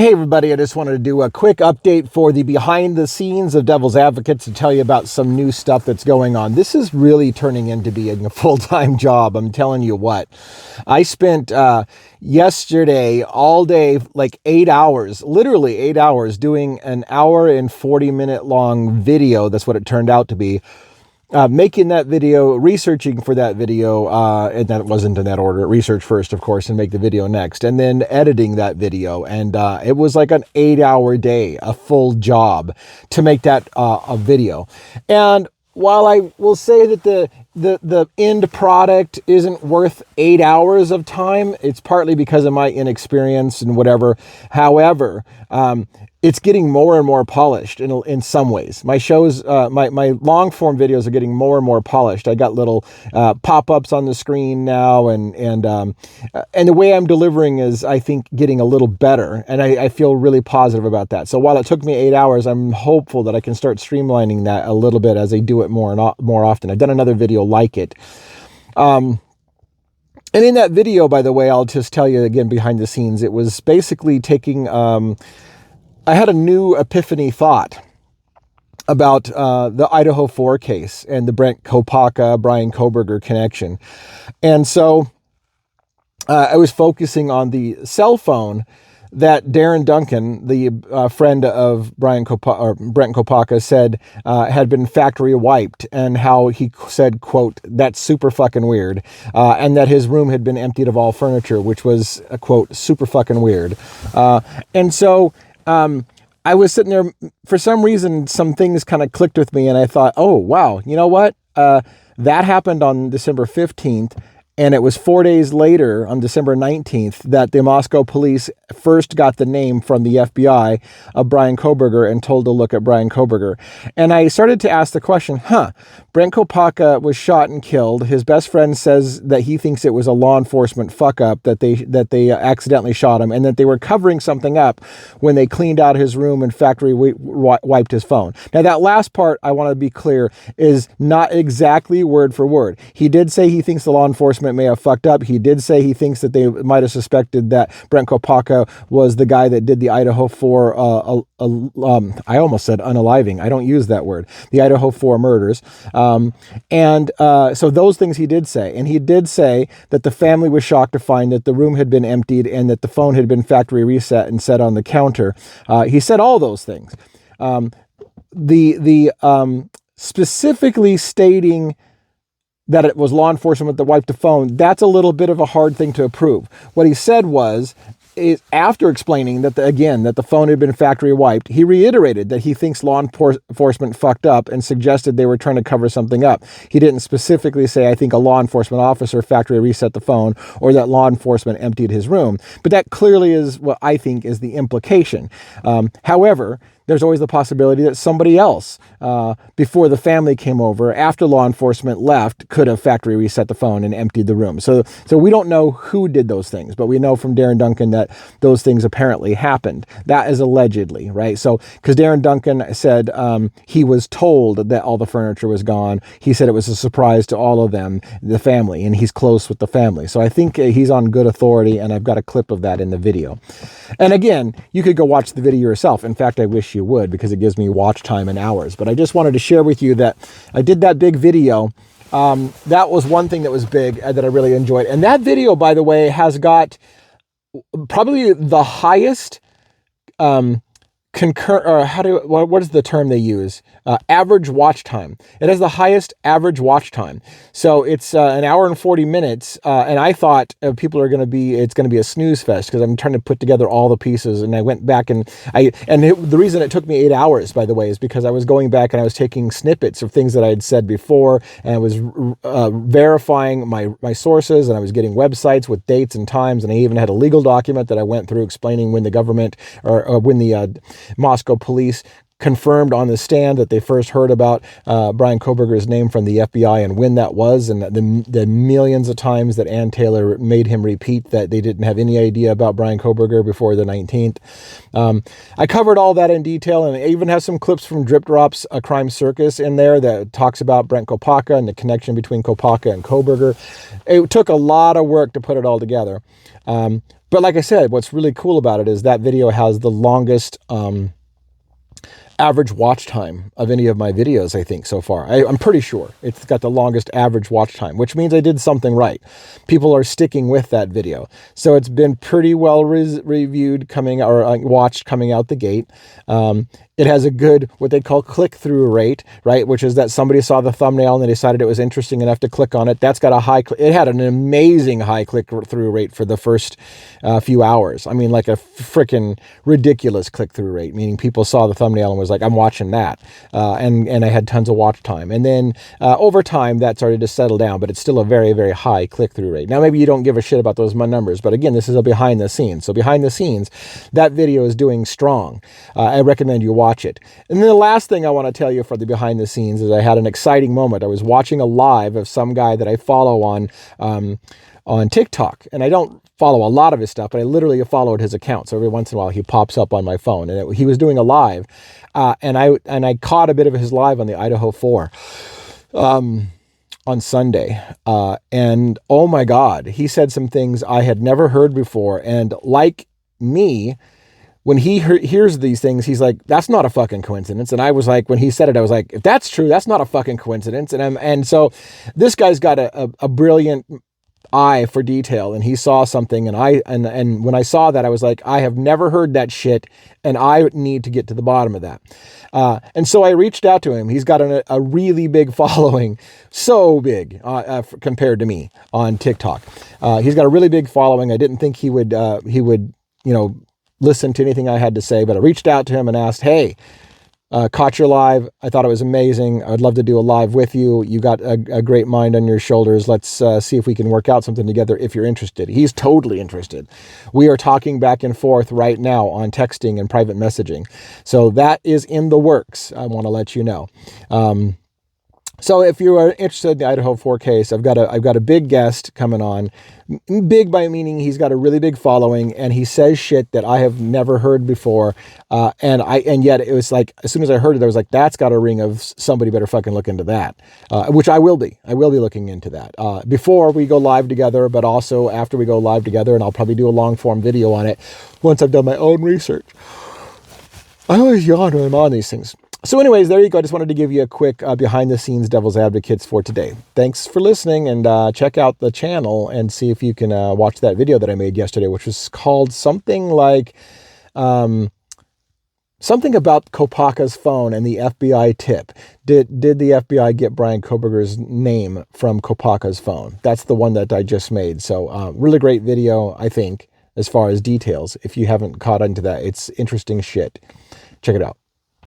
Hey everybody, I just wanted to do a quick update for the behind the scenes of Devil's Advocates to tell you about some new stuff that's going on. This is really turning into being a full-time job, I'm telling you what. I spent yesterday all day, like 8 hours, literally 8 hours, doing an hour and 40-minute long video. That's what it turned out to be. Making that video, researching for that video, and that wasn't in that order. Research first, of course, and make the video next, and then editing that video. And it was like an 8-hour day, a full job to make that a video. And while I will say that the end product isn't worth 8 hours of time, it's partly because of my inexperience and whatever. However, it's getting more and more polished in some ways. My shows, my long form videos are getting more and more polished. I got little pop-ups on the screen now, and the way I'm delivering is, I think, getting a little better, and I feel really positive about that. So while it took me 8 hours, I'm hopeful that I can start streamlining that a little bit as I do it more and more often. I've done another video like it. And in that video, by the way, I'll just tell you again behind the scenes, it was basically taking, I had a new epiphany thought about the Idaho 4 case and the Brent Kopacka, Brian Kohburger connection. And so I was focusing on the cell phone that Darren Duncan, the friend of Brent Kopacka, said had been factory wiped, and how he said, quote, "That's super fucking weird," and that his room had been emptied of all furniture, which was, quote, super fucking weird. And so I was sitting there, for some reason, some things kind of clicked with me, and I thought, oh, wow, you know what? That happened on December 15th. And it was 4 days later, on December 19th, that the Moscow police first got the name from the FBI of Brian Kohburger and told to look at Brian Kohburger. And I started to ask the question, Brent Kopacka was shot and killed. His best friend says that he thinks it was a law enforcement fuck-up, that they accidentally shot him, and that they were covering something up when they cleaned out his room and factory wiped his phone. Now, that last part, I want to be clear, is not exactly word for word. He did say he thinks the law enforcement may have fucked up. He did say he thinks that they might have suspected that Brent Kopacka was the guy that did the Idaho 4, I almost said unaliving. I don't use that word. The Idaho 4 murders. So those things he did say. And he did say that the family was shocked to find that the room had been emptied and that the phone had been factory reset and set on the counter. He said all those things. Specifically stating that it was law enforcement that wiped the phone, that's a little bit of a hard thing to approve. What he said was, after explaining that the phone had been factory wiped, he reiterated that he thinks law enforcement fucked up and suggested they were trying to cover something up. He didn't specifically say, I think a law enforcement officer factory reset the phone, or that law enforcement emptied his room. But that clearly is what I think is the implication. However, there's always the possibility that somebody else, before the family came over, after law enforcement left, could have factory reset the phone and emptied the room. So we don't know who did those things, but we know from Darren Duncan that those things apparently happened. That is allegedly, right? So, because Darren Duncan said he was told that all the furniture was gone. He said it was a surprise to all of them, the family, and he's close with the family. So I think he's on good authority, and I've got a clip of that in the video. And again, you could go watch the video yourself. In fact, I wish you would, because it gives me watch time in hours. But I just wanted to share with you that I did that big video. That was one thing that was big that I really enjoyed. And that video, by the way, has got probably the highest what is the term they use? Average watch time. It has the highest average watch time. So it's an hour and 40 minutes. And I thought it's going to be a snooze fest, because I'm trying to put together all the pieces. And I went back and the reason it took me 8 hours, by the way, is because I was going back and I was taking snippets of things that I had said before, and I was verifying my sources, and I was getting websites with dates and times. And I even had a legal document that I went through explaining when the government or when the Moscow police confirmed on the stand that they first heard about Brian Kohburger's name from the FBI and when that was, and the millions of times that Ann Taylor made him repeat that they didn't have any idea about Brian Kohburger before the 19th. I covered all that in detail, and I even have some clips from Drip Drops, A Crime Circus, in there that talks about Brent Kopacka and the connection between Kopacka and Kohburger. It took a lot of work to put it all together. But like I said, what's really cool about it is that video has the longest average watch time of any of my videos, I think, so far. I'm pretty sure it's got the longest average watch time, which means I did something right. People are sticking with that video. So it's been pretty well reviewed coming, or watched coming out the gate. It has a good, what they call click-through rate, right? Which is that somebody saw the thumbnail and they decided it was interesting enough to click on it. That's got a high, it had an amazing high click-through rate for the first few hours. I mean, like a freaking ridiculous click-through rate, meaning people saw the thumbnail and was like, I'm watching that. And I had tons of watch time. And then over time, that started to settle down, but it's still a very, very high click-through rate. Now, maybe you don't give a shit about those numbers, but again, this is a behind the scenes. So behind the scenes, that video is doing strong. I recommend you watch it. And then the last thing I want to tell you for the behind the scenes is I had an exciting moment. I was watching a live of some guy that I follow on TikTok, and I don't follow a lot of his stuff, but I literally followed his account. So every once in a while he pops up on my phone, and he was doing a live, and I caught a bit of his live on the Idaho 4 on Sunday, and oh my God, he said some things I had never heard before, and like me, when he hears these things, he's like, that's not a fucking coincidence. And I was like, when he said it, I was like, if that's true, that's not a fucking coincidence. And so this guy's got a brilliant eye for detail, and he saw something, and when I saw that, I was like, I have never heard that shit, and I need to get to the bottom of that. And so I reached out to him. He's got a really big following, so big compared to me on TikTok. He's got a really big following. I didn't think he would listen to anything I had to say, but I reached out to him and asked, hey, caught your live. I thought it was amazing. I'd love to do a live with you. You got a great mind on your shoulders. Let's see if we can work out something together if you're interested. He's totally interested. We are talking back and forth right now on texting and private messaging. So that is in the works. I want to let you know. So if you are interested in the Idaho 4 case, I've got a big guest coming on. Big by meaning he's got a really big following, and he says shit that I have never heard before. And yet it was like, as soon as I heard it, I was like, that's got a ring of somebody better fucking look into that, which I will be. I will be looking into that before we go live together, but also after we go live together, and I'll probably do a long form video on it once I've done my own research. I always yawn when I'm on these things. So anyways, there you go. I just wanted to give you a quick behind the scenes devil's advocates for today. Thanks for listening, and check out the channel and see if you can watch that video that I made yesterday, which was called something like something about Kopacka's phone and the FBI tip. Did the FBI get Brent Kohburger's name from Kopacka's phone? That's the one that I just made. So really great video, I think, as far as details. If you haven't caught into that, it's interesting shit. Check it out.